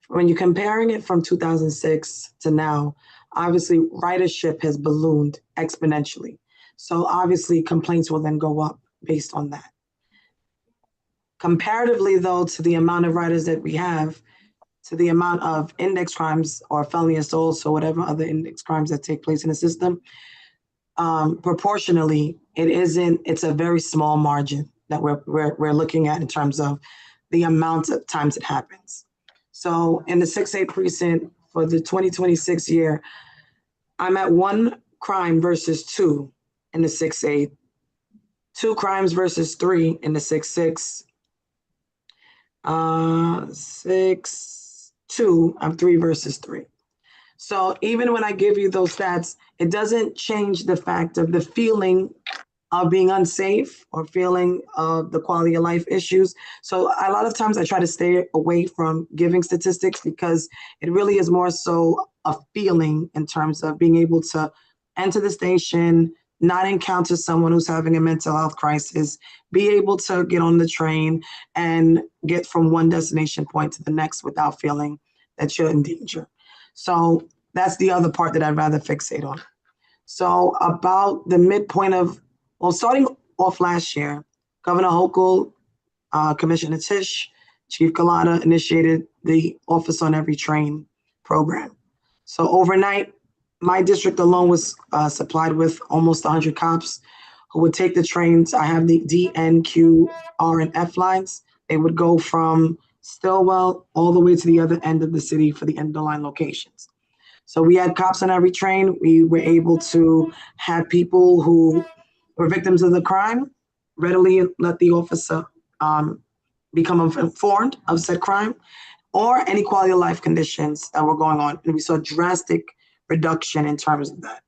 when you're comparing it from 2006 to now, obviously ridership has ballooned exponentially. So obviously complaints will then go up based on that. Comparatively, though, to the amount of riders that we have, to the amount of index crimes or felony assaults or whatever other index crimes that take place in the system, proportionally, it's a very small margin that we're looking at in terms of the amount of times it happens. So in the 6-8 precinct for the 2026 year, I'm at 1 crime versus 2 in the 6-8, 2 crimes versus 3 in the 6-6, 6-2, I'm 3 versus 3. So even when I give you those stats, it doesn't change the fact of the feeling of being unsafe or feeling of the quality of life issues. So a lot of times I try to stay away from giving statistics because it really is more so a feeling in terms of being able to enter the station, not encounter someone who's having a mental health crisis, be able to get on the train and get from one destination point to the next without feeling that you're in danger. So that's the other part that I'd rather fixate on. So about the midpoint of, well, starting off last year, Governor Hochul, Commissioner Tisch, Chief Galata initiated the Office on Every Train program. So overnight, my district alone was supplied with almost 100 cops who would take the trains. I have the D, N, Q, R, and F lines. They would go from Stillwell all the way to the other end of the city for the end of the line locations. So we had cops on every train. We were able to have people who were victims of the crime readily let the officer become informed of said crime or any quality of life conditions that were going on. And we saw drastic reduction in terms of that.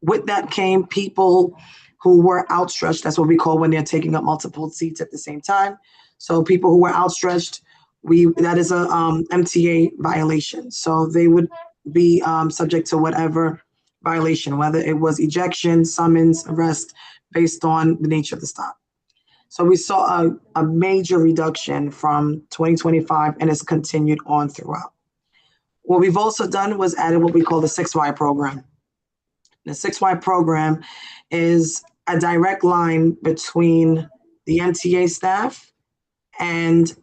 With that came people who were outstretched. That's what we call when they're taking up multiple seats at the same time. So people who were outstretched, that is a MTA violation. So they would be subject to whatever violation, whether it was ejection, summons, arrest, based on the nature of the stop. So we saw a major reduction from 2025 and it's continued on throughout. What we've also done was added what we call the 6Y program. The 6Y program is a direct line between the MTA staff and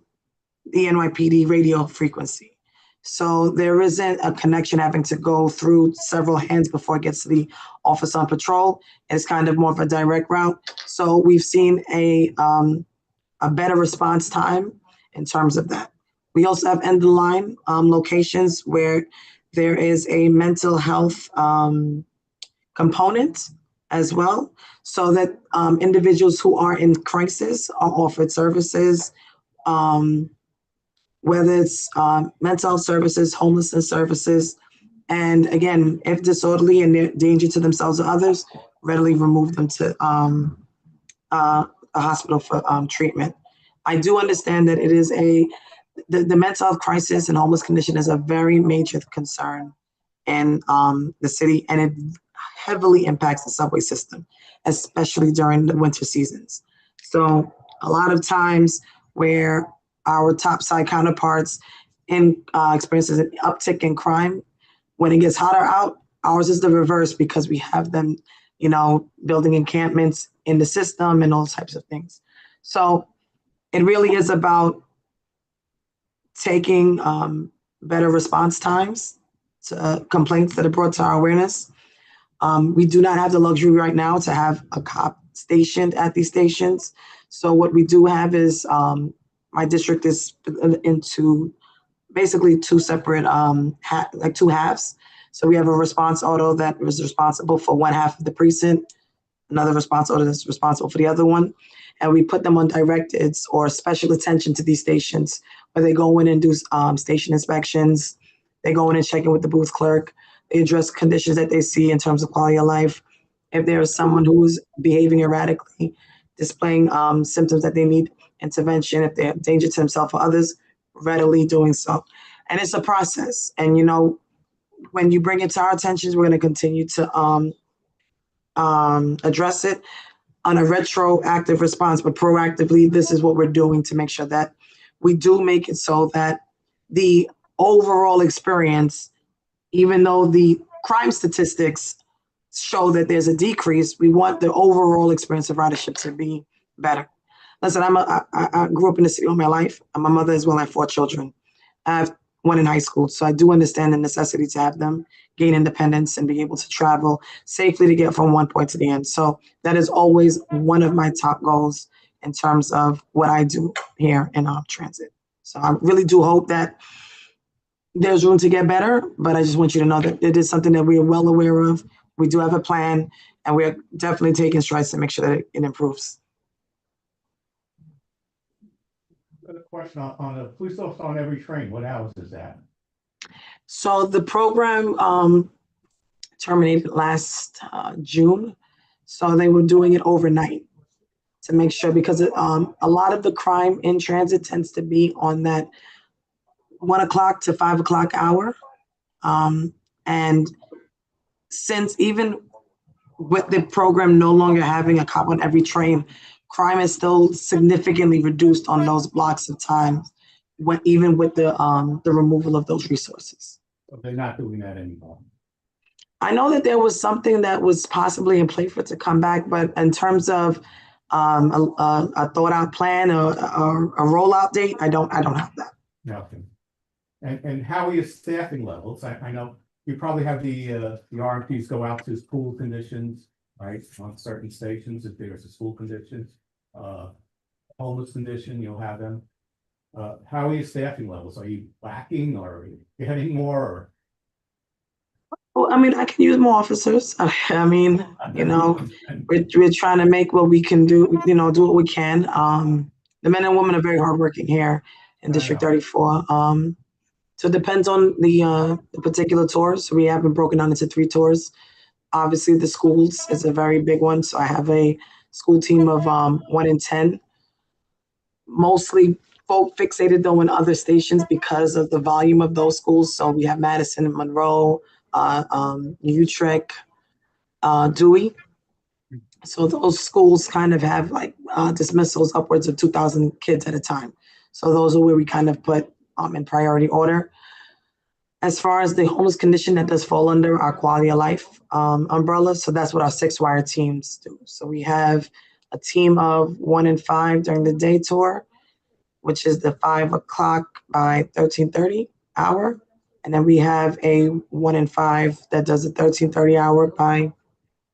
the NYPD radio frequency. So there isn't a connection having to go through several hands before it gets to the officer on patrol. It's kind of more of a direct route. So we've seen a better response time in terms of that. We also have end of the line locations where there is a mental health component as well, so that individuals who are in crisis are offered services, whether it's mental health services, homelessness services, and again, if disorderly and they're danger to themselves or others, readily remove them to a hospital for treatment. I do understand that it is the mental health crisis and homeless condition is a very major concern in the city, and it heavily impacts the subway system, especially during the winter seasons. So a lot of times where our top side counterparts in experiences an uptick in crime, when it gets hotter out, ours is the reverse because we have them, building encampments in the system and all types of things. So it really is about taking better response times to complaints that are brought to our awareness. We do not have the luxury right now to have a cop stationed at these stations. So what we do have is my district is split into basically two separate, two halves. So we have a response auto that is responsible for one half of the precinct, another response auto that's responsible for the other one. And we put them on directives or special attention to these stations where they go in and do station inspections. They go in and check in with the booth clerk. They address conditions that they see in terms of quality of life. If there is someone who is behaving erratically, displaying symptoms that they need intervention, if they're a danger to themselves or others, readily doing so. And it's a process. And, when you bring it to our attention, we're going to continue to address it on a retroactive response, but proactively, this is what we're doing to make sure that we do make it so that the overall experience, even though the crime statistics show that there's a decrease, we want the overall experience of ridership to be better. Listen, I grew up in the city all my life. I'm a mother as well. I have 4 children. I have one in high school, so I do understand the necessity to have them gain independence and be able to travel safely to get from one point to the end. So that is always one of my top goals in terms of what I do here in transit. So I really do hope that there's room to get better, but I just want you to know that it is something that we are well aware of. We do have a plan, and we're definitely taking strides to make sure that it improves. Got a question on a police officer on every train. What hours is that? So the program terminated last June. So they were doing it overnight to make sure, because a lot of the crime in transit tends to be on that 1 o'clock to 5 o'clock hour. And since even with the program no longer having a cop on every train, crime is still significantly reduced on those blocks of time, even with the removal of those resources. So they're not doing that anymore. I know that there was something that was possibly in play for it to come back, but in terms of a thought out plan or a rollout date, I don't have that. Nothing. And how are your staffing levels? I know you probably have the RMPs go out to school conditions, right? On certain stations, if there's a school condition, homeless condition, you'll have them. How are your staffing levels? Are you lacking or are you getting more? Or? Well, I mean, I can use more officers. I mean, we're trying to make what we can do, do what we can. The men and women are very hardworking here in District 34. So it depends on the particular tours. We have been broken down into 3 tours. Obviously, the schools is a very big one. So I have a school team of 1 in 10. Mostly folk fixated though in other stations because of the volume of those schools. So we have Madison and Monroe, Utrecht, Dewey. So those schools kind of have like dismissals upwards of 2,000 kids at a time. So those are where we kind of put in priority order. As far as the homeless condition, that does fall under our quality of life umbrella. So that's what our 6-wire teams do. So we have a team of 1 in 5 during the day tour, which is the 5 o'clock by 13:30 hour. And then we have a 1 in 5 that does a 1330 hour by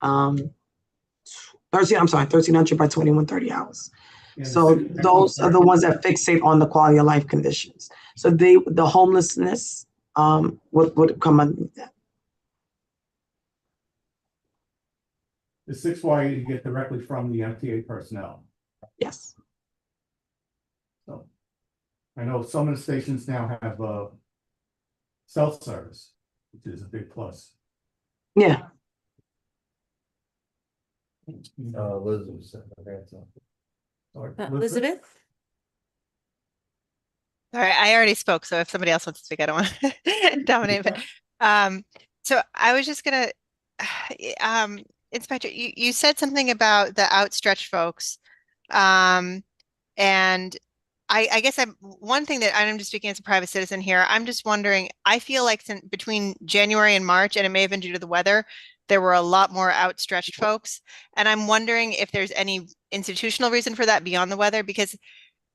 1300 by 2130 hours. And So that those goes are the ones that fixate on the quality of life conditions. So the homelessness would come under that. The 6Y you get directly from the MTA personnel. Yes. So I know some of the stations now have self-service, which is a big plus. Yeah. Elizabeth? All right, I already spoke, so if somebody else wants to speak, I don't want to dominate. But so I was just gonna, Inspector, you said something about the outstretched folks, and I guess one thing that I'm just speaking as a private citizen here. I'm just wondering. I feel like between January and March, and it may have been due to the weather, there were a lot more outstretched folks, and I'm wondering if there's any institutional reason for that beyond the weather, because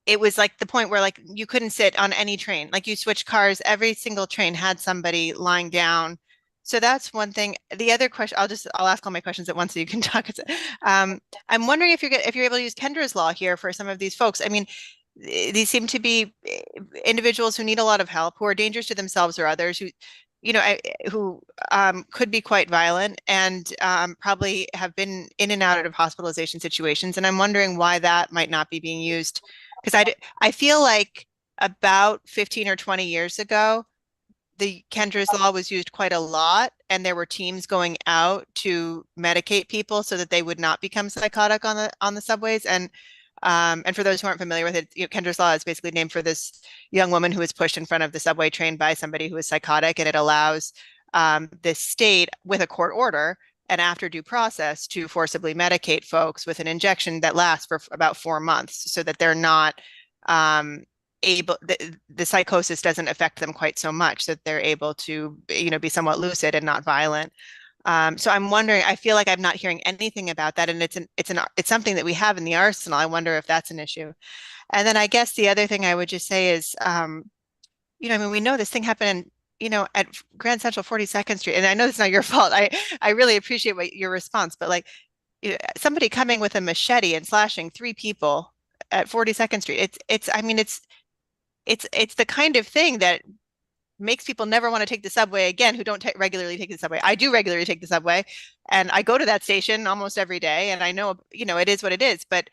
it was like the point where like you couldn't sit on any train. Like you switch cars, every single train had somebody lying down. So that's one thing. The other question, I'll ask all my questions at once so you can talk. I'm wondering if you're able to use Kendra's law here for some of these folks. I mean, these seem to be individuals who need a lot of help, who are dangerous to themselves or others, who could be quite violent and probably have been in and out of hospitalization situations. And I'm wondering why that might not be being used. Because I feel like about 15 or 20 years ago, the Kendra's law was used quite a lot, and there were teams going out to medicate people so that they would not become psychotic on the subways. And for those who aren't familiar with it, Kendra's law is basically named for this young woman who was pushed in front of the subway train by somebody who was psychotic, and it allows the state, with a court order and after due process, to forcibly medicate folks with an injection that lasts for about 4 months, so that they're not able, the psychosis doesn't affect them quite so much, that they're able to be somewhat lucid and not violent. So I'm wondering, I feel like I'm not hearing anything about that, and it's something that we have in the arsenal. I wonder if that's an issue. And then I guess the other thing I would just say is, I mean, we know this thing happened at Grand Central 42nd Street, and I know it's not your fault. I really appreciate your response, but like somebody coming with a machete and slashing 3 people at 42nd Street, it's the kind of thing that makes people never want to take the subway again, who don't regularly take the subway. I do regularly take the subway, and I go to that station almost every day, and I know, it is what it is, but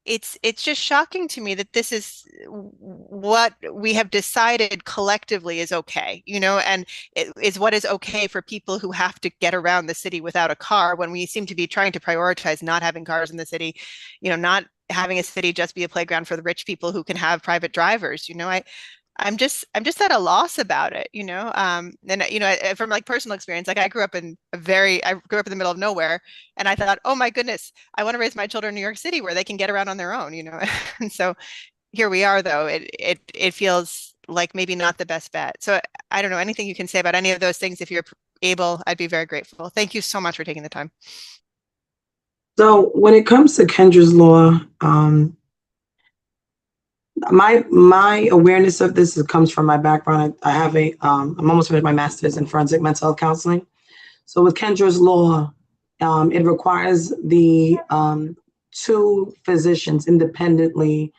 it's just shocking to me that this is what we have decided collectively is okay, and it is what is okay for people who have to get around the city without a car, when we seem to be trying to prioritize not having cars in the city, not having a city just be a playground for the rich people who can have private drivers. I'm just at a loss about it, and from like personal experience, like I grew up in the middle of nowhere, and I thought, oh my goodness, I want to raise my children in New York City where they can get around on their own, and so here we are, though it feels like maybe not the best bet. So I don't know, anything you can say about any of those things, if you're able, I'd be very grateful. Thank you so much for taking the time. So when it comes to Kendra's law, my awareness of this comes from my background. I have I'm almost finished my master's in forensic mental health counseling. So with Kendra's law, it requires the 2 physicians independently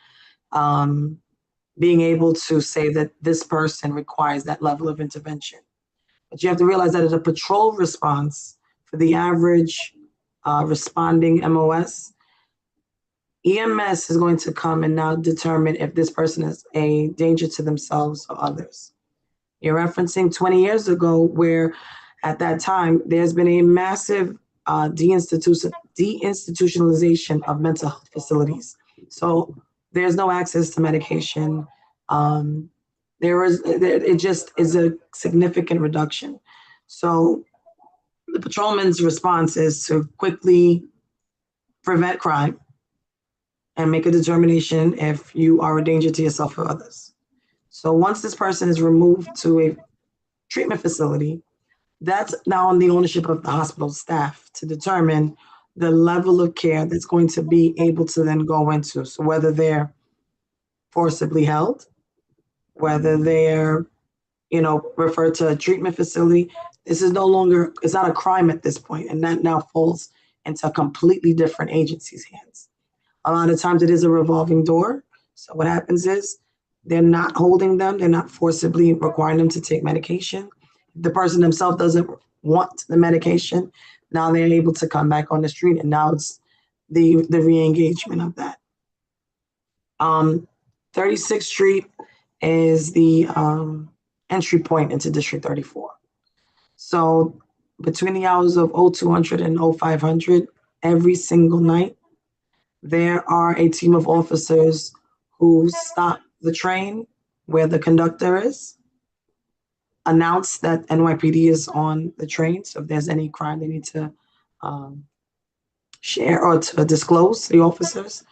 being able to say that this person requires that level of intervention. But you have to realize that it's a patrol response for the average responding MOS. EMS is going to come and now determine if this person is a danger to themselves or others. You're referencing 20 years ago, where at that time there's been a massive deinstitutionalization of mental health facilities. So there's no access to medication. It just is a significant reduction. So the patrolman's response is to quickly prevent crime and make a determination if you are a danger to yourself or others. So once this person is removed to a treatment facility, that's now on the ownership of the hospital staff to determine the level of care that's going to be able to then go into. So whether they're forcibly held, whether they're referred to a treatment facility. This is no longer, it's not a crime at this point, and that now falls into a completely different agency's hands. A lot of times it is a revolving door. So what happens is they're not holding them, they're not forcibly requiring them to take medication. The person themselves doesn't want the medication. Now they're able to come back on the street, and now it's the re-engagement of that. 36th Street is the entry point into District 34. So between the hours of 0200 and 0500, every single night, there are a team of officers who stop the train where the conductor is, announce that NYPD is on the train. So if there's any crime they need to share or to disclose to the officers,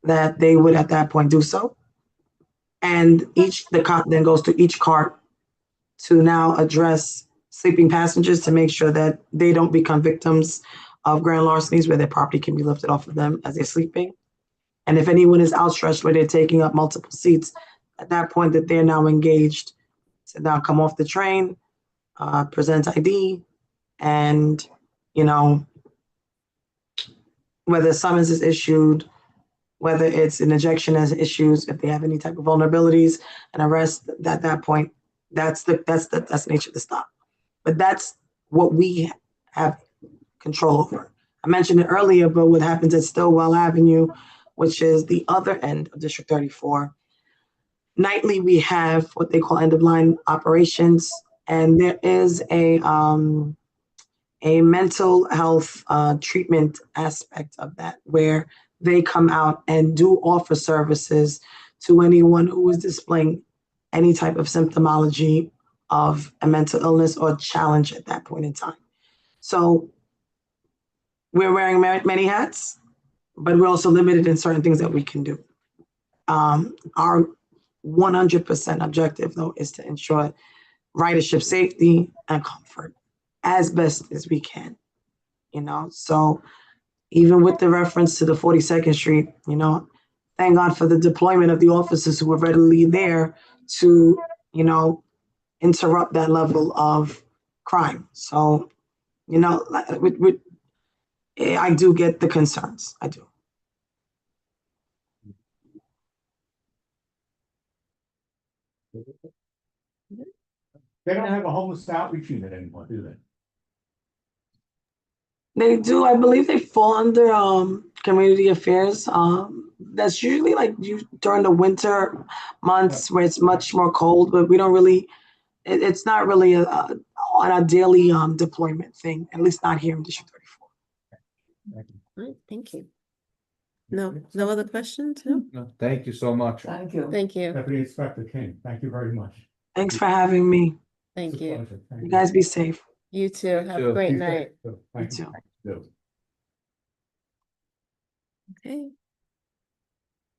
that they would at that point do so. And the cop then goes to each cart to now address sleeping passengers to make sure that they don't become victims of grand larcenies where their property can be lifted off of them as they're sleeping. And if anyone is outstretched where they're taking up multiple seats, at that point that they're now engaged to now come off the train, present ID, and, whether summons is issued, whether it's an ejection as issues, if they have any type of vulnerabilities, an arrest, at that point, that's the nature of the stop. But that's what we have control over. I mentioned it earlier, but what happens at Stillwell Avenue, which is the other end of District 34, nightly we have what they call end-of-line operations, and there is a mental health treatment aspect of that, where they come out and do offer services to anyone who is displaying any type of symptomology of a mental illness or challenge at that point in time. So we're wearing many hats, but we're also limited in certain things that we can do. Our 100% objective, though, is to ensure ridership safety and comfort as best as we can, So even with the reference to the 42nd Street, thank God for the deployment of the officers who were readily there to, interrupt that level of crime. So, I do get the concerns. I do. They don't have a homeless outreach unit anymore, do they? They do. I believe they fall under community affairs. That's usually during the winter months where it's much more cold, but we don't really. It's not really on a daily deployment thing, at least not here in District 34. All right, thank you. No other questions? No? No, thank you so much. Thank you. Thank you. Deputy Inspector King, thank you very much. Thanks for having me. Thank It's a you. pleasure. Thank You guys be safe. You too. Have a too. great You night. too. Thank You you. Okay.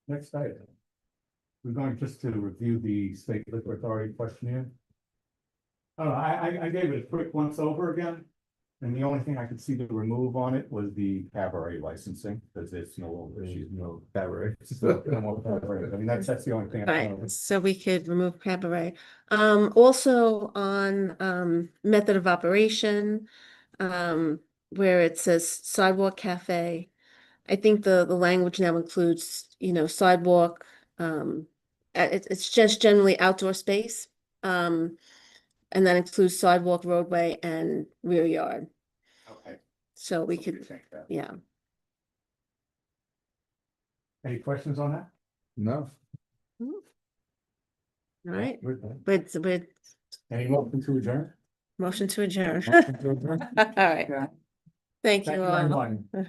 Next item. We're going just to review the state liquor authority questionnaire. I gave it a quick once over again, and the only thing I could see to remove on it was the cabaret licensing, because there's no cabaret. So, no more cabaret. I mean, that's the only thing. All right, so we could remove cabaret. Also on method of operation, where it says sidewalk cafe. I think the language now includes, sidewalk, it's just generally outdoor space. And that includes sidewalk, roadway, and rear yard. Okay. So we So could, take that. yeah. Any questions on that? No. All right, We're done. but Any motion to adjourn? motion to adjourn. Motion to adjourn? All right. Thank Thank you you very all. much.